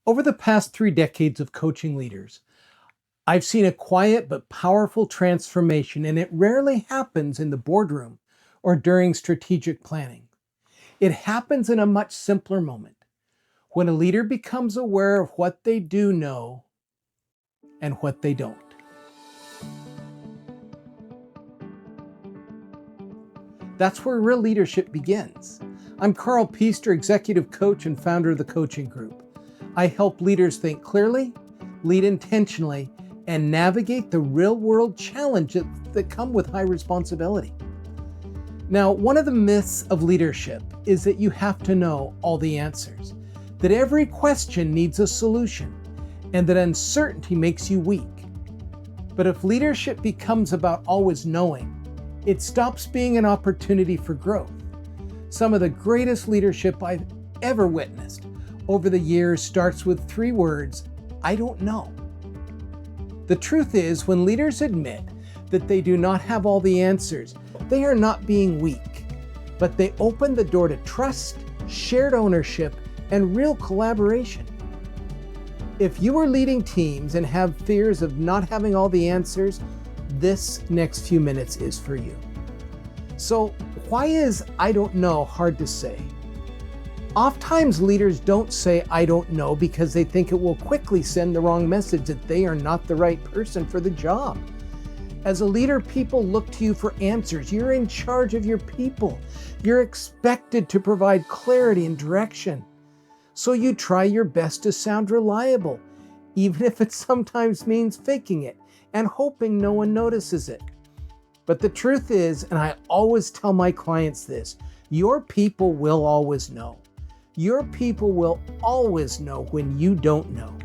Over the past 3 decades of coaching leaders, I've seen a quiet but powerful transformation, and it rarely happens in the boardroom or during strategic planning. It happens in a much simpler moment when a leader becomes aware of what they do know and what they don't. That's where real leadership begins. I'm Carl Piester, executive coach and founder of the Coaching Group. I help leaders think clearly, lead intentionally, and navigate the real-world challenges that come with high responsibility. Now, one of the myths of leadership is that you have to know all the answers, that every question needs a solution, and that uncertainty makes you weak. But if leadership becomes about always knowing, it stops being an opportunity for growth. Some of the greatest leadership I've ever witnessed over the years starts with 3 words: I don't know. The truth is, when leaders admit that they do not have all the answers, they are not being weak, but they open the door to trust, shared ownership, and real collaboration. If you are leading teams and have fears of not having all the answers, this next few minutes is for you. So, why is I don't know hard to say? Oftentimes leaders don't say I don't know because they think it will quickly send the wrong message that they are not the right person for the job. As a leader, people look to you for answers. You're in charge of your people. You're expected to provide clarity and direction. So you try your best to sound reliable, even if it sometimes means faking it and hoping no one notices it. But the truth is, and I always tell my clients this, your people will always know. Your people will always know when you don't know,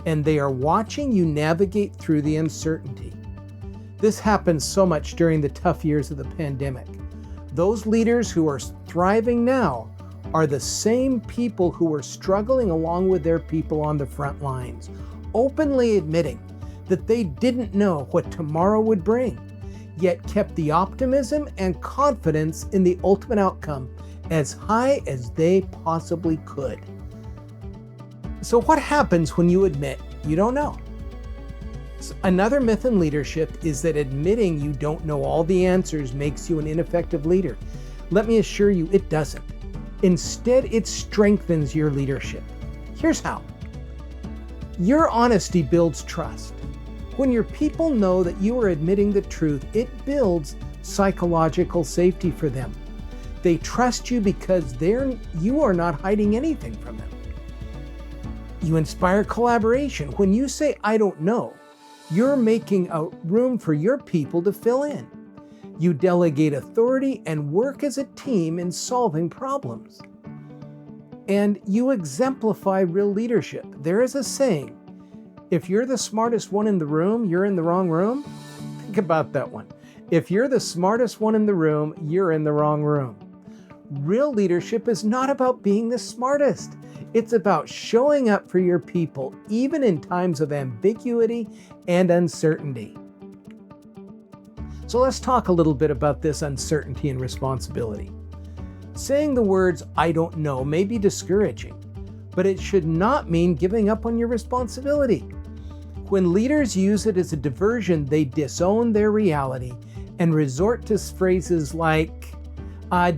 and they are watching you navigate through the uncertainty. This happened so much during the tough years of the pandemic. Those leaders who are thriving now are the same people who were struggling along with their people on the front lines, openly admitting that they didn't know what tomorrow would bring, yet kept the optimism and confidence in the ultimate outcome as high as they possibly could. So what happens when you admit you don't know? Another myth in leadership is that admitting you don't know all the answers makes you an ineffective leader. Let me assure you, it doesn't. Instead, it strengthens your leadership. Here's how. Your honesty builds trust. When your people know that you are admitting the truth, it builds psychological safety for them. They trust you because you are not hiding anything from them. You inspire collaboration. When you say, I don't know, you're making a room for your people to fill in. You delegate authority and work as a team in solving problems. And you exemplify real leadership. There is a saying, if you're the smartest one in the room, you're in the wrong room. Think about that one. If you're the smartest one in the room, you're in the wrong room. Real leadership is not about being the smartest. It's about showing up for your people, even in times of ambiguity and uncertainty. So let's talk a little bit about this uncertainty and responsibility. Saying the words, I don't know, may be discouraging, but it should not mean giving up on your responsibility. When leaders use it as a diversion, they disown their reality and resort to phrases like,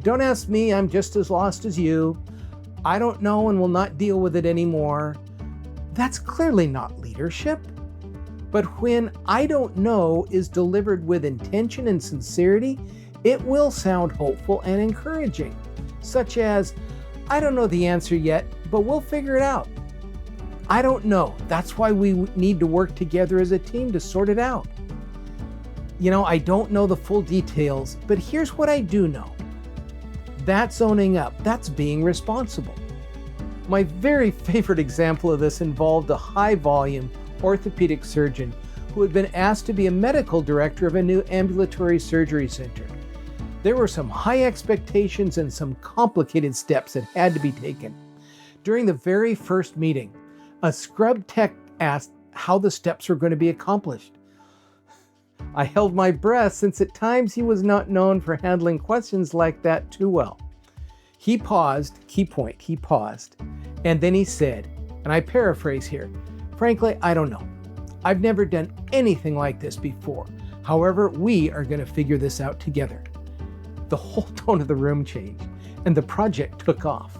don't ask me, I'm just as lost as you. I don't know and will not deal with it anymore. That's clearly not leadership. But when I don't know is delivered with intention and sincerity, it will sound hopeful and encouraging, such as, I don't know the answer yet, but we'll figure it out. I don't know. That's why we need to work together as a team to sort it out. I don't know the full details, but here's what I do know. That's owning up. That's being responsible. My very favorite example of this involved a high-volume orthopedic surgeon who had been asked to be a medical director of a new ambulatory surgery center. There were some high expectations and some complicated steps that had to be taken. During the very first meeting, a scrub tech asked how the steps were going to be accomplished. I held my breath since at times he was not known for handling questions like that too well. He paused, key point, he paused, and then he said, And I paraphrase here. Frankly, I don't know. I've never done anything like this before. However, we are going to figure this out together. The whole tone of the room changed and the project took off.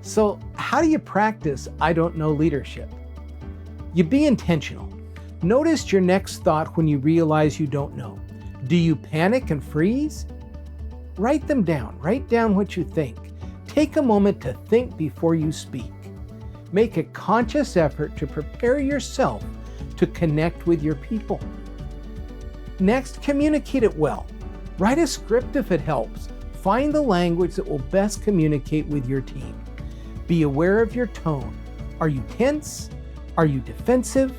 So how do you practice I don't know leadership? You be intentional. Notice your next thought when you realize you don't know. Do you panic and freeze? Write them down. Write down what you think. Take a moment to think before you speak. Make a conscious effort to prepare yourself to connect with your people. Next, communicate it well. Write a script if it helps. Find the language that will best communicate with your team. Be aware of your tone. Are you tense? Are you defensive?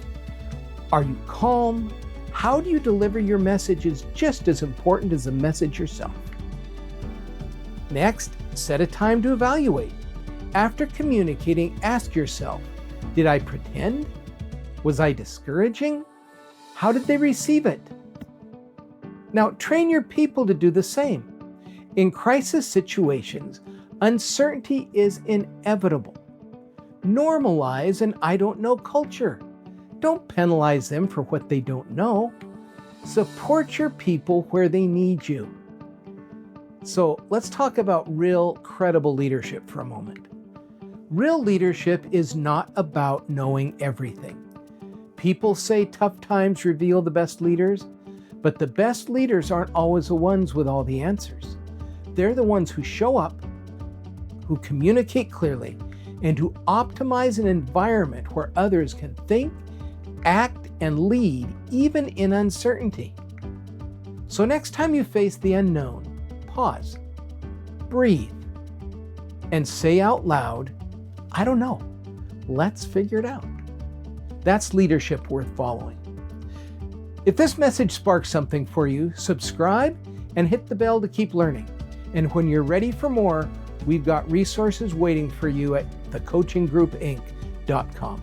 Are you calm? How do you deliver your message is just as important as the message yourself. Next, set a time to evaluate. After communicating, ask yourself, did I pretend? Was I discouraging? How did they receive it? Now, train your people to do the same. In crisis situations, uncertainty is inevitable. Normalize an I don't know culture. Don't penalize them for what they don't know. Support your people where they need you. So let's talk about real, credible leadership for a moment. Real leadership is not about knowing everything. People say tough times reveal the best leaders, but the best leaders aren't always the ones with all the answers. They're the ones who show up, who communicate clearly, and who optimize an environment where others can think, act, and lead even in uncertainty. So next time you face the unknown, pause, breathe, and say out loud, I don't know. Let's figure it out. That's leadership worth following. If this message sparks something for you, subscribe and hit the bell to keep learning. And when you're ready for more, we've got resources waiting for you at thecoachinggroupinc.com.